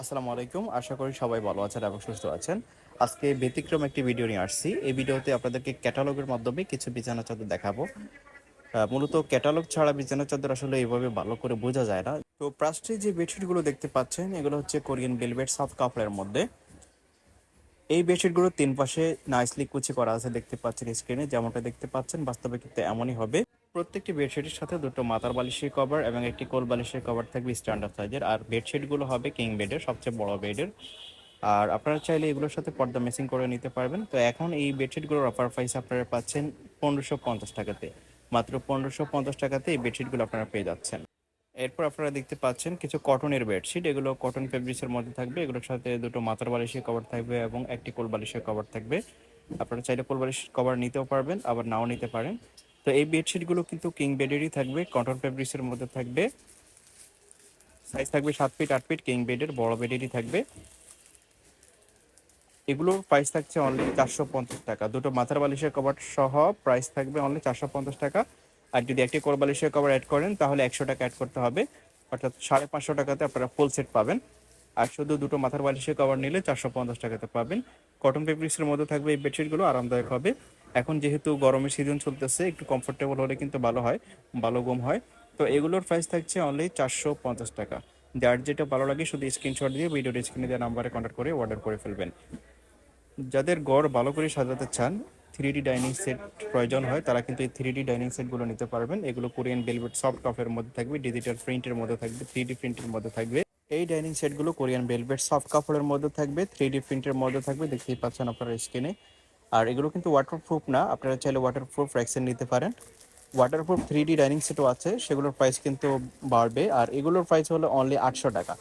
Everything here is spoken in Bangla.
আসসালামু আলাইকুম। আশা করি সবাই ভালো আছেন এবং সুস্থ আছেন। আজকে ব্যতিক্রম একটি ভিডিও নিয়ে আসছি। এই ভিডিওতে আপনাদেরকে ক্যাটালগের মাধ্যমে কিছু বিছানা চাদর দেখাবো। মূলত ক্যাটালগ ছাড়া বিছানা চাদর আসলে এইভাবে ভালো করে বোঝা যায় না। তো প্রাস্টে যে বেডশিটগুলো দেখতে পাচ্ছেন এগুলো হচ্ছে কোরিয়ান ভেলভেট সফট কাপড়ের মধ্যে। এই বেডশিটগুলো তিন পাশে নাইসলি কুচি করা আছে দেখতে পাচ্ছেন স্ক্রিনে, যেমনটা দেখতে পাচ্ছেন বাস্তবে কিন্তু এমনই হবে। প্রত্যেকটি বেডশিটের সাথে দুটো মাথার বালিশের কভার এবং একটি কোল বালিশের কভার থাকবে স্ট্যান্ডার্ড সাইজের। আর বেডশিটগুলো হবে কিং বেডের, সবচেয়ে বড় বেডের। আর আপনারা চাইলে এগুলোর সাথে পর্দা ম্যাচিং করে নিতে পারবেন। তো এখন এই বেডশিটগুলোর অফার প্রাইস আপনারা পাচ্ছেন 1550 টাকাতে। মাত্র 1550 টাকাতে এই বেডশিটগুলো আপনারা পেয়ে যাচ্ছেন। এরপর আপনারা দেখতে পাচ্ছেন কিছু কটনের বেডশিট, এগুলো কটন ফেব্রিক্সের মধ্যে থাকবে। এগুলোর সাথে দুটো মাথার বালিশের কভার থাকবে এবং একটি কোল বালিশের কভার থাকবে। আপনারা চাইলে কোল বালিশ কভার নিতেও পারবেন, আবার নাও নিতে পারেন। তো এই বেডশিটগুলো কিন্তু কিং বেডেরই থাকবে, কটন ফেব্রিক্সের মধ্যে থাকবে। সাইজ থাকবে 7 ফিট 8 ফিট, কিং বেডের বড় বেডেরই থাকবে। এগুলোর প্রাইস থাকছে অনলি 450 টাকা। দুটো মাথার বালিশের কভার সহ প্রাইস থাকবে অনলি 450 টাকা। আর যদি একটি কোল বালিশের কভার অ্যাড করেন তাহলে 100 টাকা অ্যাড করতে হবে, অর্থাৎ 550 টাকাতে আপনারা ফুল সেট পাবেন। আর শুধু দুটো মাথার বালিশের কভার নিলে 450 টাকাতে পাবেন। কটন ফেব্রিক্সের মধ্যে থাকবে এই বেডশিটগুলো, আরামদায়ক হবে। এখন যেহেতু গরমের সিজন চলতেছে, একটু কমফোর্টেবল হলে কিন্তু ভালো হয়, ভালো ঘুম হয়। তো এগুলোর প্রাইস থাকছে অনলি 450 টাকা। যার যেটা ভালো লাগে শুধু স্ক্রিনশট দিয়ে ভিডিওর স্ক্রিনে দেওয়া নাম্বারে কন্ট্যাক্ট করে অর্ডার করে ফেলবেন। যাদের ঘর ভালো করে সাজাতে চান, 3D ডাইনিং সেট প্রয়োজন হয়, তারা কিন্তু এই 3D ডাইনিং সেটগুলো নিতে পারবেন। এগুলো কোরিয়ান ভেলভেট সফট কাপের মধ্যে থাকবে, ডিজিটাল প্রিন্টের মধ্যে থাকবে, 3D প্রিন্টের মধ্যে থাকবে। এই ডাইনিং সেটগুলো কোরিয়ান ভেলভেট সফট কাপড়ের মধ্যে থাকবে, 3D প্রিন্টের মধ্যে থাকবে, দেখতেই পাচ্ছেন আপনারা স্ক্রিনে। আর এগুলো কিন্তু ওয়াটারপ্রুফ না, আপনারা চাইলে ওয়াটারপ্রুফ র্যাকসেন নিতে পারেন। ওয়াটারপ্রুফ 3D ডাইনিং সেটও আছে, সেগুলোর প্রাইস কিন্তু বাড়বে। আর এগুলোর প্রাইস হলো অনলি 800 টাকা।